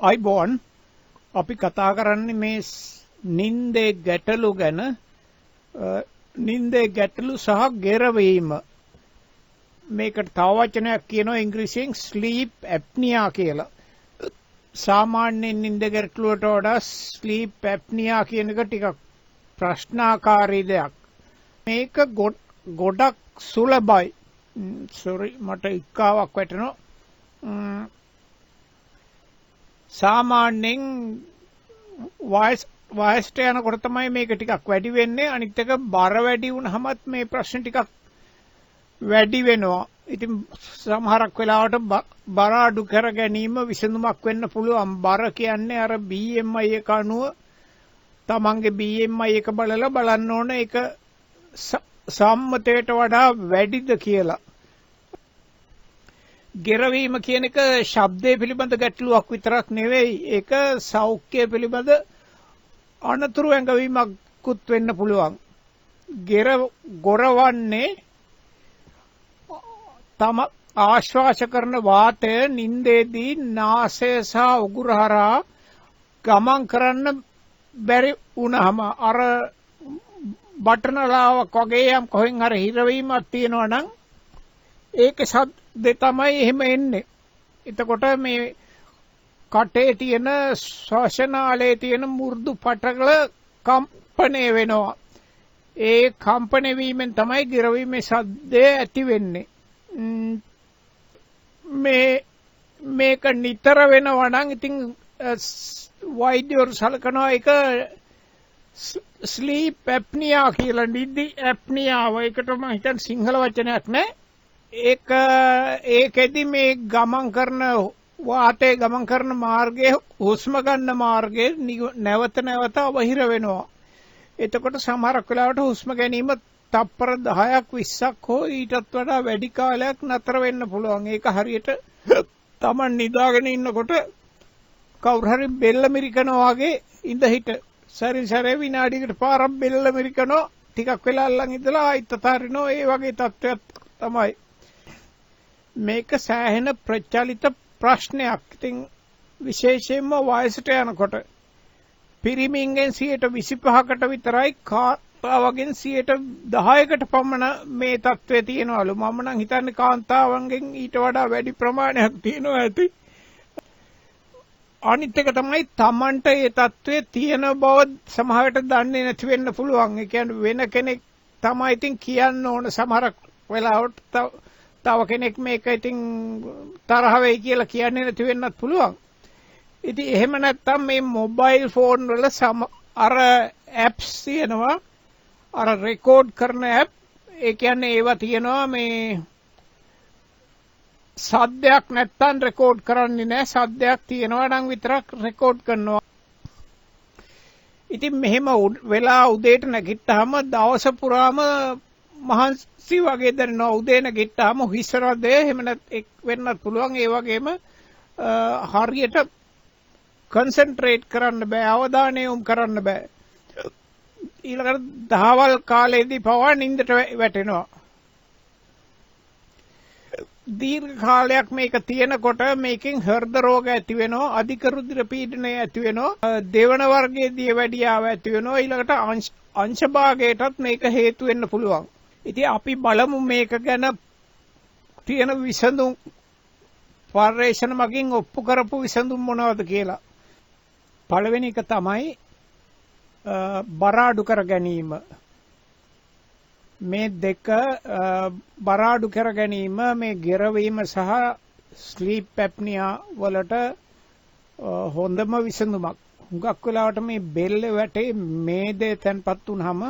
අයිබෝන් අපි කතා කරන්නේ මේ නින්දේ ගැටලු ගැන. නින්දේ ගැටලු සහ ගෙරවීම. මේකට තව වචනයක් කියනවා ඉංග්‍රීසියෙන් ස්ලීප් ඇප්නියා කියලා. සාමාන්‍යයෙන් නින්ද ගැටලුවට වඩා ස්ලීප් ඇප්නියා කියන එක ටිකක් ප්‍රශ්නාකාරී දෙයක්. මේක ගොඩක් සුලභයි. මට ඉක්කාවක් වැටෙනවා. සාමාන්‍යයෙන් වයසට යනකොට තමයි මේක ටිකක් වැඩි වෙන්නේ. අනිත් එක බර වැඩි වුණාමත් මේ ප්‍රශ්න ටිකක් වැඩි වෙනවා. ඉතින් සමහරක් වෙලාවට බර අඩු කර ගැනීම විසඳුමක් වෙන්න පුළුවන්. බර කියන්නේ අර BMI එක අනුව තමන්ගේ BMI එක බලලා බලන්න ඕන ඒක සම්මතයට වඩා වැඩිද කියලා. ගෙරවීම කියන එක ශබ්දය පිළිබඳ ගැටලුවක් විතරක් නෙවෙයි. ඒක සෞඛ්‍ය පිළිබඳ අනතුරු ඇඟවීමකුත් වෙන්න පුළුවන්. ගොරවන්නේ තම ආශ්වාස කරන වාතය නින්දේදී නාසය සහ උගුර හරහා ගමන් කරන්න බැරි වුණාම අර බටනලාවක් වගේ යම් කොහෙන් හරි හිරවීමක් තියෙනවා නම් ඒකේ සද්දේ තමයි එහෙම එන්නේ. එතකොට මේ කටේ තියෙන ශ්වාසනාලයේ තියෙන මෘදු පටල කම්පණය වෙනවා. ඒ කම්පණය වීමෙන් තමයි ගිරවීමේ සද්දය ඇති වෙන්නේ. මේක නිතර වෙනවා නම් ඉතින් වෛද්‍යවරු සලකනවා ඒක ස්ලීප් ඇප්නියා කියලා. නිදි ඇප්නියාව. ඒකට මම හිතන්නේ සිංහල වචනයක් නෑ. ඒකෙදි මේ ගමන් කරන වාතය ගමන් කරන මාර්ගයේ හුස්ම ගන්න මාර්ගයේ නැවත නැවත අවහිර වෙනවා. එතකොට සමහරක් වෙලාවට හුස්ම ගැනීම තප්පර 10ක් 20ක් හෝ ඊටත් වඩා වැඩි කාලයක් නතර වෙන්න පුළුවන්. ඒක හරියට Taman නිදාගෙන ඉන්නකොට කවුරු හරි බෙල්ල මිරිකනවා වගේ ඉඳ හිට සැරින් සැරේ විනාඩියකට පාරක් බෙල්ල මිරිකනවා. ටිකක් වෙලා අල්ලන් ඉඳලා ආයිත් අතාරිනවා. ඒ වගේ තත්ත්වයක් තමයි. මේක සෑහෙන ප්‍රචලිත ප්‍රශ්නයක්. ඉතින් විශේෂයෙන්ම වයසට යනකොට පිරිමින්ගෙන් 25%කට විතරයි කාන්තාවගෙන් 10%කට පමණ මේ තත්ත්වය තියෙනවලු. මම නම් හිතන්නේ කාන්තාවන්ගෙන් ඊට වඩා වැඩි ප්‍රමාණයක් තියෙනවා ඇති. අනිත් එක තමයි Tamanට මේ තත්ත්වය තියෙන බව සමහරට දන්නේ නැති වෙන්න පුළුවන්. ඒ කියන්නේ වෙන කෙනෙක් තමයි ඉතින් කියන්න ඕන. සමහරක් වෙලාවට තව කෙනෙක් මේක ඉතින් තරහ වෙයි කියලා කියන්නේ නැති වෙන්නත් පුළුවන්. ඉතින් එහෙම නැත්නම් මේ මොබයිල් ෆෝන් වල අර ඇප්ස් තියෙනවා. අර රෙකෝඩ් කරන ඇප්. ඒ කියන්නේ ඒවා තියෙනවා මේ සද්දයක් නැත්නම් රෙකෝඩ් කරන්නේ නැහැ. සද්දයක් තියෙනවා නම් විතරක් රෙකෝඩ් කරනවා. ඉතින් මෙහෙම වෙලා උදේට නැගිට්ටාම දවස පුරාම මහන්සි වගේ දැනෙනවා. උදේ නැගිට්ටාම හිස්සරදේ එහෙම වෙන්නත් පුළුවන්. ඒ වගේම හරියට කන්සන්ට්‍රේට් කරන්න බෑ. අවධානය යොමු කරන්න බෑ. ඊළඟට දහවල් කාලේදී පවා නිින්දට වැටෙනවා. දීර්ඝ කාලයක් මේක තියෙනකොට මේකෙන් හෘද රෝග ඇති වෙනවා. අධික රුධිර පීඩනය ඇති වෙනවා. දෙවන වර්ගයේ දියවැඩියාව ඇති වෙනවා. ඊළඟට අංශ භාගයටත් මේක හේතු වෙන්න පුළුවන්. ඉතින් අපි බලමු මේක ගැන තියෙන විසඳුම් පර්යේෂණ මගින් ඔප්පු කරපු විසඳුම් මොනවද කියලා. පළවෙනි එක තමයි බර අඩු කර ගැනීම. මේ දෙක බර අඩු කර ගැනීම මේ ගෙරවීම සහ ස්ලීප් ඇප්නියා වලට හොඳම විසඳුමක්. හුඟක් වෙලාවට මේ බෙල්ල වැටේ මේදේ තැන්පත් වුනහම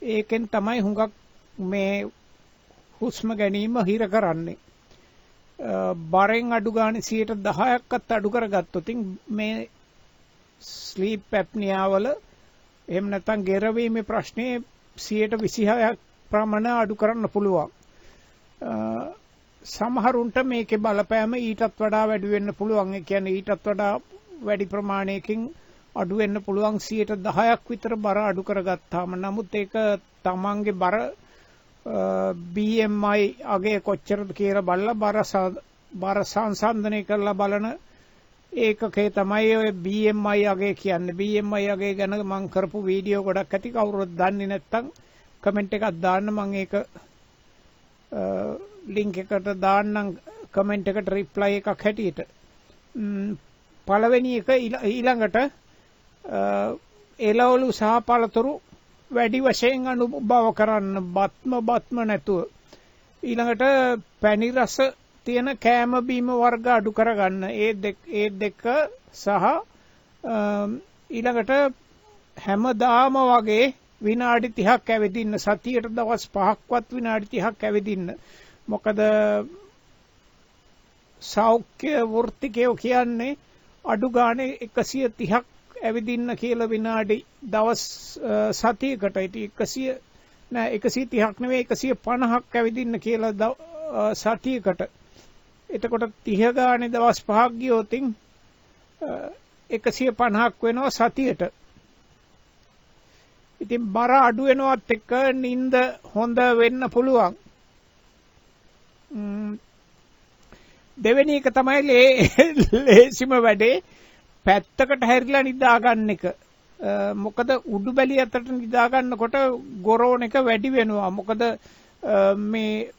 ඒකෙන් තමයි හුඟක් මේ හුස්ම ගැනීම හිර කරන්නේ. බරෙන් අඩු ගානේ 10%ක්වත් අඩු කරගත්තොත් මේ ස්ලීප් ඇප්නියා වල එහෙම නැත්නම් ගෙරවීමේ ප්‍රශ්නේ 26% ප්‍රමාණ අඩු කරන්න පුළුවන්. සමහරුන්ට මේකේ බලපෑම ඊටත් වඩා වැඩි වෙන්න පුළුවන්. ඒ කියන්නේ ඊටත් වඩා වැඩි ප්‍රමාණයකින් අඩු වෙන්න පුළුවන්. 10%ක් විතර බර අඩු කරගත්තාම. නමුත් ඒක තමන්ගේ BMI අගේ කොච්චරද කියලා බලලා බර සංසන්දනය කරලා බලන ඒකකේ තමයි ඔය BMI අගේ කියන්නේ. BMI අගේ ගැන මම කරපු වීඩියෝ ගොඩක් ඇති. කවුරුත් දන්නේ නැත්නම් කමෙන්ට් එකක් දාන්න, මම ඒක ලින්ක් එකට දාන්නම් කමෙන්ට් එකට රිප්ලයි එකක් හැටියට. පළවෙනි එක ඊළඟට එළවලු සහ පළතුරු වැඩි වශයෙන් අනුභව කරන්න, බත්ම නැතුව. ඊළඟට පැණි රස තියෙන කෑම බීම වර්ග අඩු කරගන්න. ඒ දෙක සහ ඊළඟට හැමදාම වගේ විනාඩි 30ක් ඇවිදින්න. සතියට දවස් 5ක්වත් විනාඩි 30ක් ඇවිදින්න. මොකද සෞඛ්‍ය වෘත්තිකයෝ කියන්නේ අඩු ගානේ 130ක් ඇවිදින්න කියලා විනාඩි දවස් සතියකට. ඉතින් 130ක් නෙවෙයි 150ක් ඇවිදින්න කියලා සතියකට. එතකොට 30 ගානේ දවස් 5ක් ගියොත් 150ක් වෙනවා සතියට. ඉතින් බර අඩු වෙනවත් එක්ක නිින්ද හොඳ වෙන්න පුළුවන්. දෙවෙනි එක තමයි ලේසිම වැඩේ පැත්තකට හැරිලා නිදා ගන්න එක. මොකද උඩු බැලිය අතට නිදා ගන්නකොට ගොරෝන එක වැඩි වෙනවා. මොකද මේ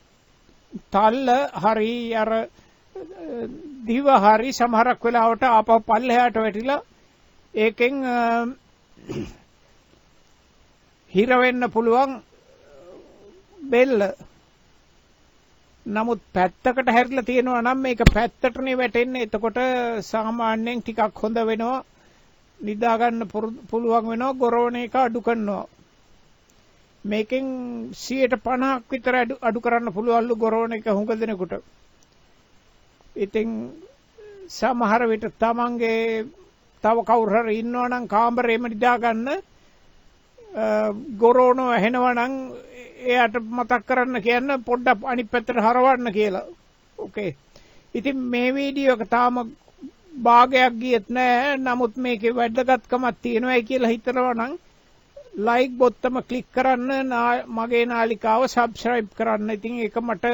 තල්ල හරි අර දිව හරි සමහරක් වෙලාවට ආපහු පල්ලෙහාට වැටිලා ඒකෙන් හිර වෙන්න පුළුවන් බෙල්ල. නමුත් පැත්තකට හැරිලා තියෙනවා නම් මේක පැත්තටනේ වැටෙන්නේ. එතකොට සාමාන්‍යයෙන් ටිකක් හොඳ වෙනවා, නිදා ගන්න පුළුවන් වෙනවා, ගොරෝන එක අඩු කරනවා. මේකෙන් 50% විතර අඩු කරන්න පුළුවන්ලු ගොරෝන එක හුඟ දෙනෙකුට. ඉතින් සමහර විට තමන්ගේ තව කවුරු හරි ඉන්නවා නම් කාමරේම නිදා ගන්න ගොරෝන ඇහෙනවා නම් එයාට මතක් කරන්න කියන්න පොඩ්ඩක් අනිත් පැත්තට හරවන්න කියලා. ඕකේ. ඉතින් මේ වීඩියෝ එක තාම භාගයක් ගියෙත් නෑ. නමුත් මේකේ වැදගත්කමක් තියෙනවායි කියලා හිතනවා නම් ලයික් බොත්තම ක්ලික් කරන්න, මගේ නාලිකාව සබ්ස්ක්‍රයිබ් කරන්න. ඉතින් ඒක මට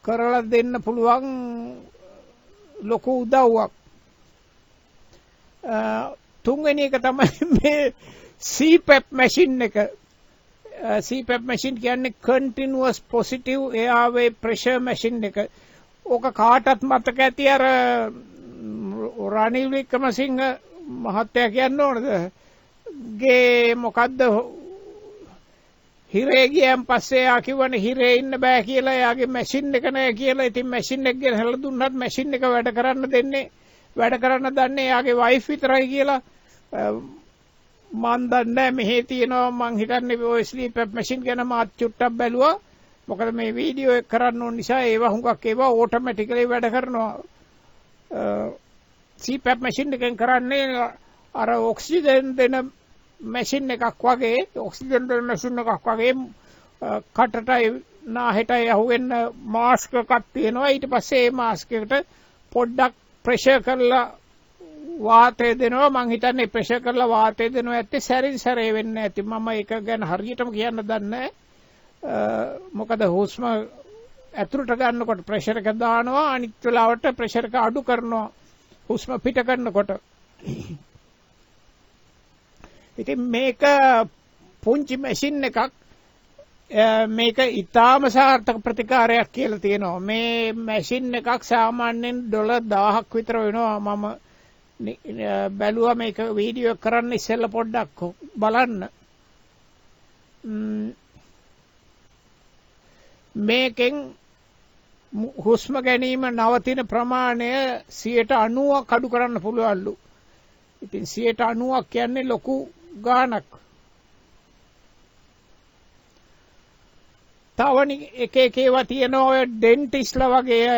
කරලා දෙන්න පුළුවන් ලොකු උදව්වක්. තුන්වෙනි එක තමයි මේ CPAP මැෂින් එක. CPAP මැෂින් කියන්නේ continuous positive airway pressure machine එක. ඕක කාටත් මතක ඇති. අර රනිල් වික්‍රමසිංහ මහත්තයා කියන්න ඕනද ගේ මොකද්ද හිරේ ගියන් පස්සේ යා කිව්වනේ හිරේ ඉන්න බෑ කියලා. එයාගේ මැෂින් එක නෑ කියලා. ඉතින් මැෂින් එක ගෙනහැලා දුන්නත් මැෂින් එක වැඩ කරන්න දන්නේ එයාගේ වයිෆ් විතරයි කියලා. මන් දන්නේ මෙහෙ තියෙනවා. මං හිතන්නේ ඔය ස්ලීප් මැෂින් ගැන මාත් චුට්ටක් බැලුවා. මොකද මේ වීඩියෝ එක කරන්න ඕන නිසා ඒවා හුඟක් ඕටෝමැටිකලි වැඩ කරනවා. CPAP මැෂින් එකෙන් කරන්නේ අර ඔක්සිජන් දෙන මැෂින් එකක් වගේ. ඔක්සිජන් දෙන මැෂින් එකක් වගේ කටටයි නාහෙටයි අහුවෙන්න මාස්ක් එකක් තියෙනවා. ඊට පස්සේ මේ මාස්ක් එකට පොඩ්ඩක් ප්‍රෙෂර් කරලා වාතය දෙනවා. මං හිතන්නේ ප්‍රෙෂර් කරලා වාතය දෙනවා ඇත්තේ සැරින් සැරේ වෙන්නේ නැති. මම ඒක ගැන හරියටම කියන්න දන්නේ නැහැ. මොකද හුස්ම ඇතුළට ගන්නකොට ප්‍රෙෂර් එක දානවා, අනිත් වෙලාවට ප්‍රෙෂර් එක අඩු කරනවා හුස්ම පිට කරනකොට. ඉතින් මේක පුංචි මැෂින් එකක්. මේක ඊටාම සාර්ථක ප්‍රතිකාරයක් කියලා තියෙනවා. මේ මැෂින් එකක් සාමාන්‍යයෙන් $1000ක් විතර වෙනවා. මම බැලුවා මේක වීඩියෝ කරන්න ඉස්සෙල්ලා පොඩ්ඩක් බලන්න. මේකෙන් හුස්ම ගැනීම නවතින ප්‍රමාණය 90% අඩු කරන්න පුළුවන්ලු. ඉතින් 90% කියන්නේ ලොකු ගාණක්. තවනි එක ඒවා තියෙනවා. ඔය ඩෙන්ටිස්ලා වගේ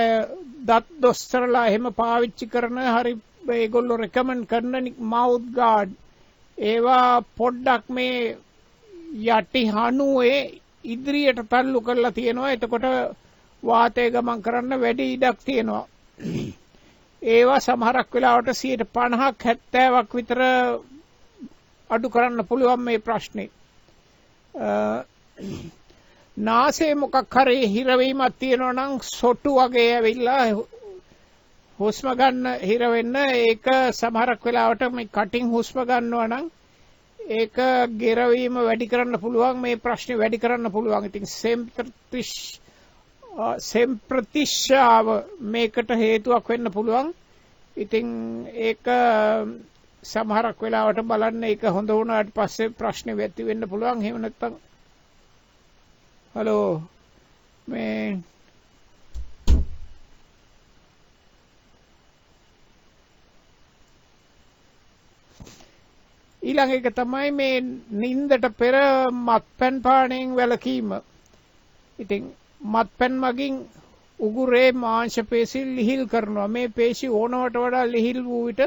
දත් දොස්තරලා එහෙම පාවිච්චි කරන හරි ඒගොල්ලෝ රෙකමන්ඩ් කරන මවුත් ගාඩ්. ඒවා පොඩ්ඩක් මේ යටි හනුවේ ඉදිරියට තල්ලු කරලා තියෙනවා. එතකොට වාතය ගමන් කරන්න වැඩි ඉඩක් තියෙනවා. ඒවා සමහරක් වෙලාවට 50%ක් 70ක් විතර අඩු කරන්න පුළුවන් මේ ප්‍රශ්නේ. නාසයේ මොකක් හරි හිරවීමක් තියෙනවා නම් සොටු වගේ ඇවිල්ලා හුස්ම ගන්න හිර වෙන්න ඒක සමහරක් වෙලාවට මේ කටින් හුස්ම ගන්නවා නම් ඒක ගෙරවීම වැඩි කරන්න පුළුවන් මේ ප්‍රශ්නේ වැඩි කරන්න පුළුවන්. ඉතින් සෙම්ප්‍රතිශ්‍යාව මේකට හේතුවක් වෙන්න පුළුවන්. ඉතින් ඒක සමහරක් වෙලාවට බලන්න ඒක හොඳ වුණාට පස්සේ ප්‍රශ්නේ වෙති වෙන්න පුළුවන්. එහෙම නැත්නම් හලෝ මේ ඊළඟ එක තමයි මේ නින්දට පෙර මත්පැන් පානයෙන් වැළකීම. ඉතින් මත්පැන් මගින් උගුරේ මාංශ පේශි ලිහිල් කරනවා. මේ පේශි ඕනවට වඩා ලිහිල් වූ විට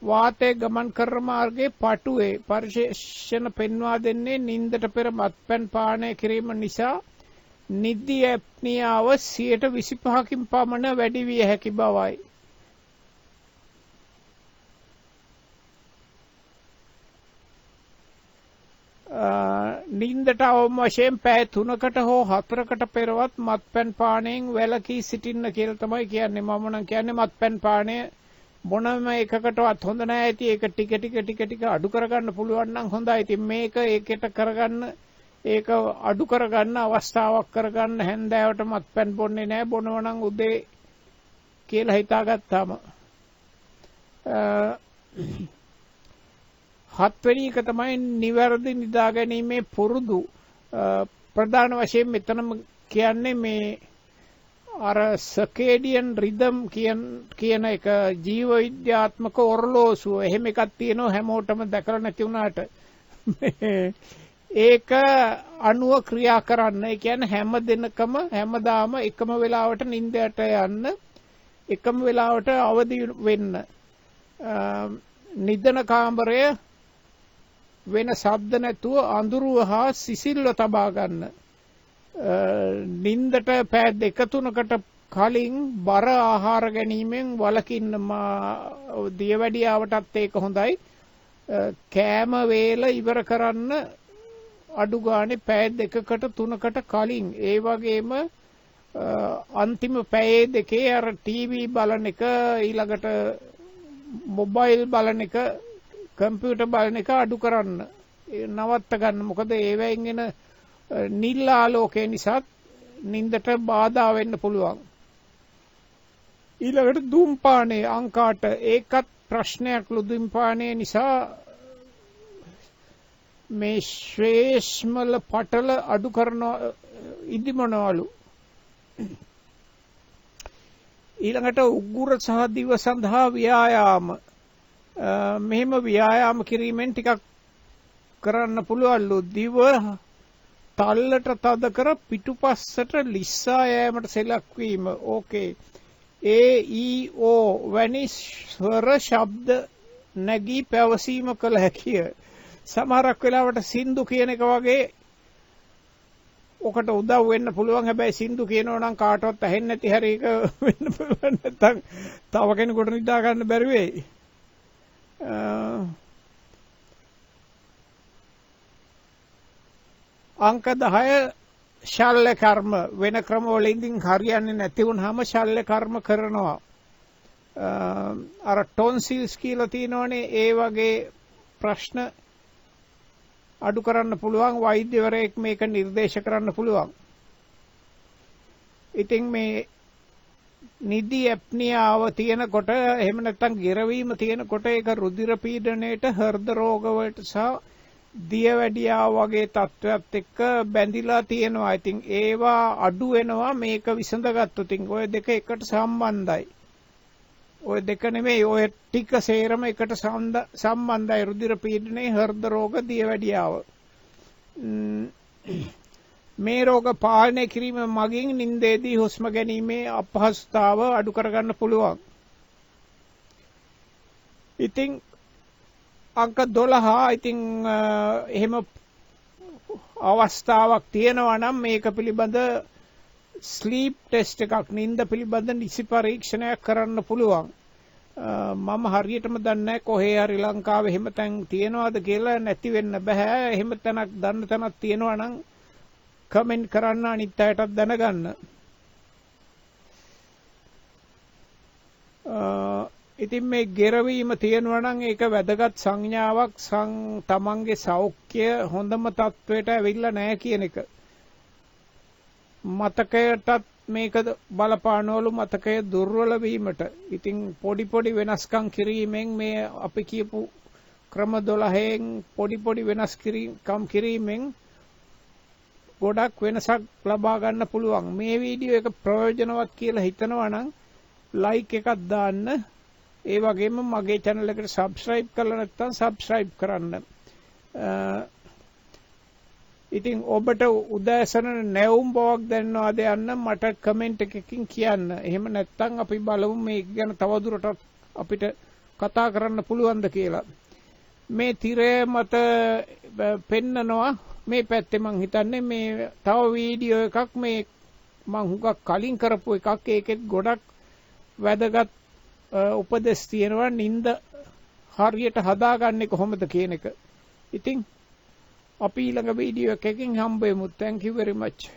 වාතයේ ගමන් කරන මාර්ගයේ පටුවේ පරිශේෂණ පෙන්වා දෙන්නේ නින්දට පෙර මත්පැන් පානය කිරීම නිසා නිදි ඇප්නියාව 25%කින් පමණ වැඩි විය හැකි බවයි. නින්දට අවම වශයෙන් පැය 3කට හෝ 4කට පෙරවත් මත්පැන් පානයෙන් වැළකී සිටින්න කියලා තමයි කියන්නේ. මම නම් කියන්නේ මත්පැන් පානය මොනම එකකටවත් හොඳ නැහැ. ඉතින් ඒක ටික අඩු කරගන්න පුළුවන් නම් හොඳයි. ඉතින් මේක ඒකට කරගන්න ඒක අඩු කරගන්න අවස්ථාවක් කරගන්න හැන්දෑවට මත්පැන් බොන්නේ නැහැ. බොනවා නම් උදේ කියලා හිතාගත්තාම හත්වෙනි එක තමයි නිවැරදි නිදා ගැනීමේ පුරුදු. ප්‍රධාන වශයෙන් මෙතනම කියන්නේ මේ අර සර්කේඩියන් රිදම් කියන එක ජීව විද්‍යාත්මක ඔරලෝසුව. එහෙම එකක් තියෙනවා හැමෝටම දැකලා නැති වුණාට ඒක අණුව ක්‍රියා කරන්න. ඒ කියන්නේ හැම දිනකම හැමදාම එකම වෙලාවට නිින්දට යන්න, එකම වෙලාවට අවදි වෙන්න, නිදන කාමරය වෙන ශබ්ද නැතුව අඳුරුව හා සිසිල්ව තබා ගන්න. නින්දට පැය 2-3කට කලින් බර ආහාර ගැනීමෙන් වළකින්න. දියවැඩියාවටත් ඒක හොඳයි. කෑම වේල ඉවර කරන්න අඩු ගානේ පැය 2-3කට කලින්. ඒ වගේම අන්තිම පැය දෙකේ අර ටීවී බලන එක, ඊළඟට මොබයිල් බලන එක, කම්පියුටර් බලන එක අඩු කරන්න, නවත්ත ගන්න. මොකද ඒවෙන් එන නිල් ආලෝකය නිසා නින්දට බාධා වෙන්න පුළුවන්. ඊළඟට ධූම්පානය අංකාට ඒකත් ප්‍රශ්නයක්. ධූම්පානය නිසා මේ ශ්‍රේෂ්මල පටල අඩු කරන ඉදිමනවලු. ඊළඟට උගුර සහ දිව සඳහා ව්‍යායාම. මෙහෙම ව්‍යායාම කිරීමෙන් ටිකක් කරන්න පුළුවන්ලු. දිව තල්ලට තද කර පිටුපස්සට ලිස්සා යෑමට සෙලක්වීම. ඕකේ. AEO වැනි ස්වර ශබ්ද නැගී පැවසීම කළ හැකිය. සමහරක් වෙලාවට සින්දු කියන එක වගේ ඔකට උදව් වෙන්න පුළුවන්. හැබැයි සින්දු කියනවා නම් කාටවත් ඇහෙන්නේ නැති හැරි එක වෙන්න පුළුවන්. නැත්නම් තව කෙනෙකුට නිදා ගන්න බැරි වෙයි. අංක 10 ශල්‍ය කර්ම. වෙන ක්‍රම වලින් හරියන්නේ නැති වුනහම ශල්‍ය කර්ම කරනවා. අර ටොන්සිල්ස් කියලා තියෙනවනේ, ඒ වගේ ප්‍රශ්න අඩු කරන්න පුළුවන්. වෛද්‍යවරයෙක් මේක නිර්දේශ කරන්න පුළුවන්. ඉතින් මේ නිදි ඇප්නියාව තියෙනකොට, එහෙම නැත්නම් ගෙරවීම තියෙනකොට ඒක රුධිර පීඩනයේට, හෘද රෝග වලට සහ දියවැඩියාව වගේ තත්ත්වයක් එක්ක බැඳිලා තියෙනවා. ඉතින් ඒවා අඩු වෙනවා මේක විසඳගත්තොත්. ඉතින් ඔය දෙක එකට සම්බන්ධයි. ඔය දෙක නෙමෙයි, ඔය ටික සේරම එකට සම්බන්ධයි. රුධිර පීඩනයේ, හෘද රෝග, දියවැඩියාව. මේ රෝග පාලනය කිරීම මගින් නින්දේදී හුස්ම ගැනීමේ අපහසුතාව අඩු කරගන්න පුළුවන්. ඉතින් අංක 12 ඉතින් එහෙම අවස්ථාවක් තියෙනවා නම් මේක පිළිබඳ ස්ලීප් ටෙස්ට් එකක්, නින්ද පිළිබඳ නිසි පරීක්ෂණයක් කරන්න පුළුවන්. මම හරියටම දන්නේ නැහැ කොහේ හරි ලංකාවේ එහෙම තැන් තියනවාද කියලා. නැති වෙන්න බෑ. එහෙම තැනක් දන්න තැනක් තියෙනවා නම් කමෙන්ට් කරන්න, අනිත් අයටත් දැනගන්න. ඉතින් මේ ගෙරවීම තියෙනවා නම් ඒක වැදගත් සංඥාවක් තමන්ගේ සෞඛ්‍ය හොඳම තත්වයට ඇවිල්ලා නැහැ කියන එක. මතකයටත් මේක බලපානවලු මතකය දුර්වල වීමට. ඉතින් පොඩි වෙනස්කම් කිරීමෙන් මේ අපි කියපු ක්‍රම 12න් පොඩි වෙනස්කම් කිරීමෙන් ගොඩක් වෙනසක් ලබා ගන්න පුළුවන්. මේ වීඩියෝ එක ප්‍රයෝජනවත් කියලා හිතනවා නම් ලයික් එකක් දාන්න. ඒ වගේම මගේ channel එකට subscribe කරලා නැත්නම් subscribe කරන්න. ඉතින් ඔබට උදෑසන නැවුම් බවක් දැනනවාද යන්න මට කමෙන්ට් එකකින් කියන්න. එහෙම නැත්නම් අපි බලමු මේක ගැන තවදුරටත් අපිට කතා කරන්න පුළුවන්ද කියලා. මේ තිරය මත පෙන්නනවා මේ පැත්තේ මං හිතන්නේ මේ තව වීඩියෝ එකක් මේ මං හුඟක් කලින් කරපු එකක්. ඒකෙත් ගොඩක් වැදගත් උපදෙස් තියෙනවා නින්ද හරියට හදාගන්නේ කොහොමද කියන එක. ඉතින් අපි ඊළඟ වීඩියෝ එකකින් හම්බෙමු. Thank you very much.